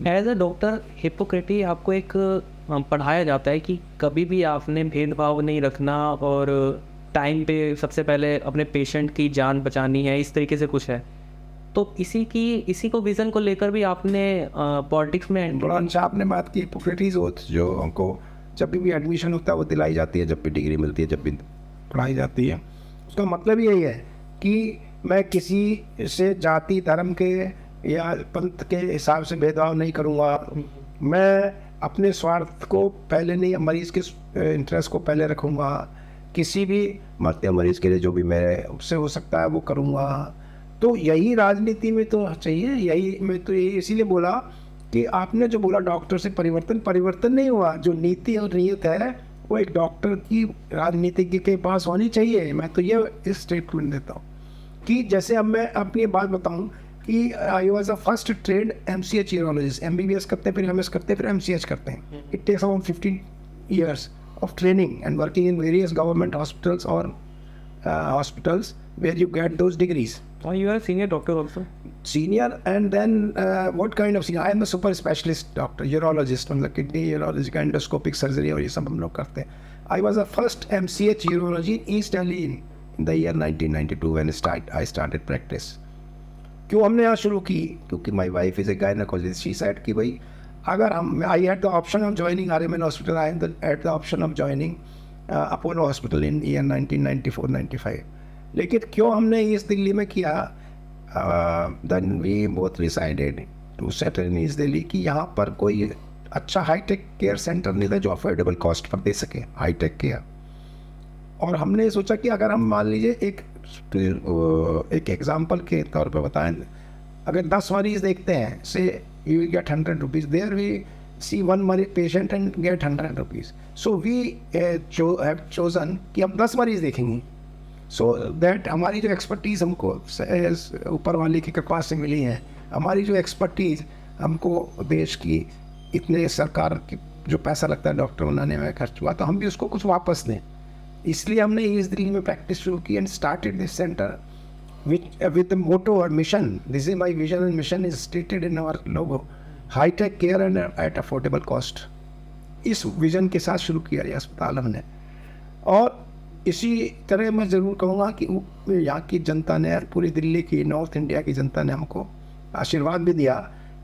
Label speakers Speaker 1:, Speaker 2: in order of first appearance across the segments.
Speaker 1: As a doctor हिपोक्रेटी आपको एक पढ़ाया जाता है कि कभी भी आपने भेदभाव नहीं रखना और टाइम पे सबसे पहले अपने पेशेंट की जान बचानी है, इस तरीके से कुछ है। तो इसी को विज़न को लेकर भी आपने पॉलिटिक्स में
Speaker 2: बड़ा अच्छा आपने बात की। हिपोक्रेटिस ओथ जो हमको जब भी एडमिशन होता है वो दिलाई जाती है, जब भी डिग्री मिलती है, जब भी पढ़ाई जाती है। उसका मतलब यही है कि मैं किसी से जाति धर्म के या पंथ के हिसाब से भेदभाव नहीं करूँगा। मैं अपने स्वार्थ को पहले नहीं, मरीज़ के इंटरेस्ट को पहले रखूँगा। किसी भी मरते मरीज़ के लिए जो भी मैं उससे हो सकता है वो करूँगा। तो यही राजनीति में तो चाहिए। यही मैं तो यही इसीलिए बोला कि आपने जो बोला डॉक्टर से परिवर्तन नहीं हुआ। जो नीति और नीयत है वो एक डॉक्टर की राजनीतिज्ञ के पास होनी चाहिए। मैं तो ये इस स्टेटमेंट देता हूँ कि जैसे अब मैं अपनी बात बताऊँ कि I was a first trade MCH urologist. MBBS करते हैं, फिर MS करते हैं, फिर MCH करते हैं। It takes around 15 years of training and working in various government hospitals or hospitals where you get those degrees.
Speaker 1: और you are senior doctor also?
Speaker 2: Senior, and then what kind of senior? I am a super specialist doctor, urologist, मतलब kidney urology, endoscopic surgery और ये सब हम लोग करते हैं। I was the first MCH urology in East Delhi in the year 1992 when I started practice. क्यों हमने यहाँ शुरू की? क्योंकि my wife is a gynecologist. She said कि भाई अगर हम I had the option of joining RMN hospital. I had the option of joining Apollo hospital in year 1994-95. लेकिन क्यों हमने इस दिल्ली में किया? Then we both decided to settle in East Delhi कि यहाँ पर कोई अच्छा हाईटेक केयर सेंटर नहीं था जो अफोर्डेबल कॉस्ट पर दे सके हाईटेक केयर। और हमने सोचा कि अगर हम मान लीजिए एक एग्जाम्पल के तौर पे बताएं, अगर 10 मरीज देखते हैं से you will get 100 rupees, there we see one patient and get 100 rupees. So we have chosen कि हम 10 मरीज देखेंगे। सो दैट हमारी जो एक्सपर्टीज़ हमको ऊपर वाले की कृपा से मिली है, हमारी जो एक्सपर्टीज़ हमको देश की इतने सरकार की जो पैसा लगता है डॉक्टर बनाने में खर्च हुआ, तो हम भी उसको कुछ वापस दें। इसलिए हमने इस दिल्ली में प्रैक्टिस शुरू की and started this centre with the motto or mission. This is my vision and mission is stated in our logo. High tech care and at affordable cost. इस विजन के साथ शुरू किया ये अस्पताल हमने। और इसी तरह मैं ज़रूर कहूँगा कि यहाँ की जनता ने, पूरी दिल्ली की, नॉर्थ इंडिया की जनता ने हमको आशीर्वाद भी दिया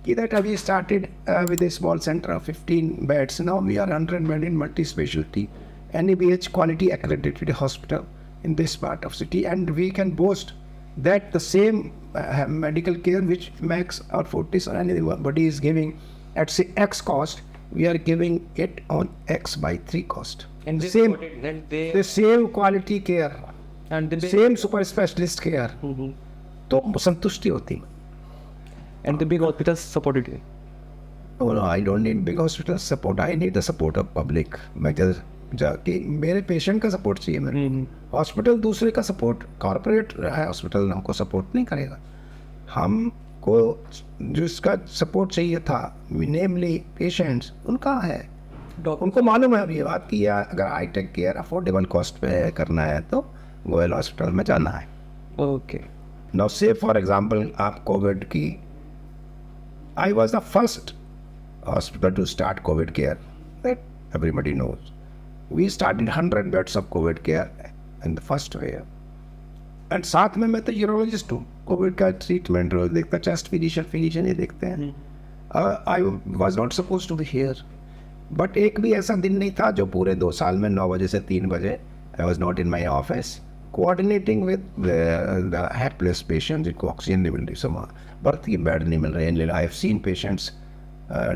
Speaker 2: कि that we started with a small center of 15 beds. Now we are 100 bed in multi-specialty NABH quality accredited hospital in this part of city, and we can boast that the same medical care which Max or Fortis or anybody is giving at say X cost, we are giving it on X by 3 cost.
Speaker 1: And
Speaker 2: The same quality care
Speaker 1: and the
Speaker 2: same super specialist care. तो संतुष्टि होती।
Speaker 1: and the big hospitals supported you.
Speaker 2: No, I don't need big hospital support. I need the support of public. मैं जाके मेरे patient का support चाहिए मेरे। Hospital दूसरे का सपोर्ट, कॉर्पोरेट हॉस्पिटल हमको सपोर्ट नहीं करेगा। हमको जिसका सपोर्ट चाहिए था, नेमली पेशेंट्स, उनका है। उनको मालूम है अभी बात की, या अगर हाईटेक केयर अफोर्डेबल कॉस्ट पे करना है तो गोयल हॉस्पिटल में जाना है।
Speaker 1: ओके।
Speaker 2: नाउ से फॉर एग्जांपल आप कोविड की, I was the first hospital to start COVID care. That everybody knows. We started 100 beds of COVID care in the first wave. And साथ में मैं तो यूरोलॉजिस्ट हूँ, कोविड का ट्रीटमेंट रोज देखता, चेस्ट फिजिशियन ये देखते हैं। I was not suppose to be here, but एक भी ऐसा दिन नहीं था जो पूरे 2 साल में 9 बजे से 3 बजे आई was not in my office coordinating with the helpless patient जिनको ऑक्सीजन नहीं मिल रही, सब बर्थ की बेड नहीं मिल रही है। I have seen patients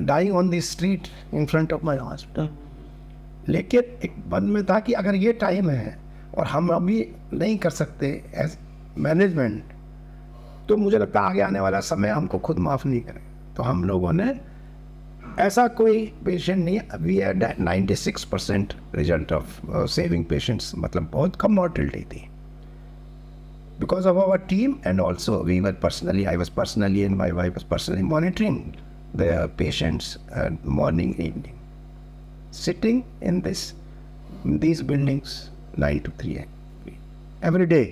Speaker 2: dying on the street in front of my hospital. लेकिन एक मन में था कि अगर ये टाइम है और हम अभी नहीं कर सकते एज मैनेजमेंट, तो मुझे लगता है आगे आने वाला समय हमको खुद माफ़ नहीं करें। तो हम लोगों ने ऐसा कोई पेशेंट नहीं, we had 96% result of saving patients, मतलब बहुत कम मॉर्टेलिटी थी because of our team and also we were personally, I was personally and my wife was personally monitoring the patients morning, evening, sitting in these buildings 9 to 3 every day.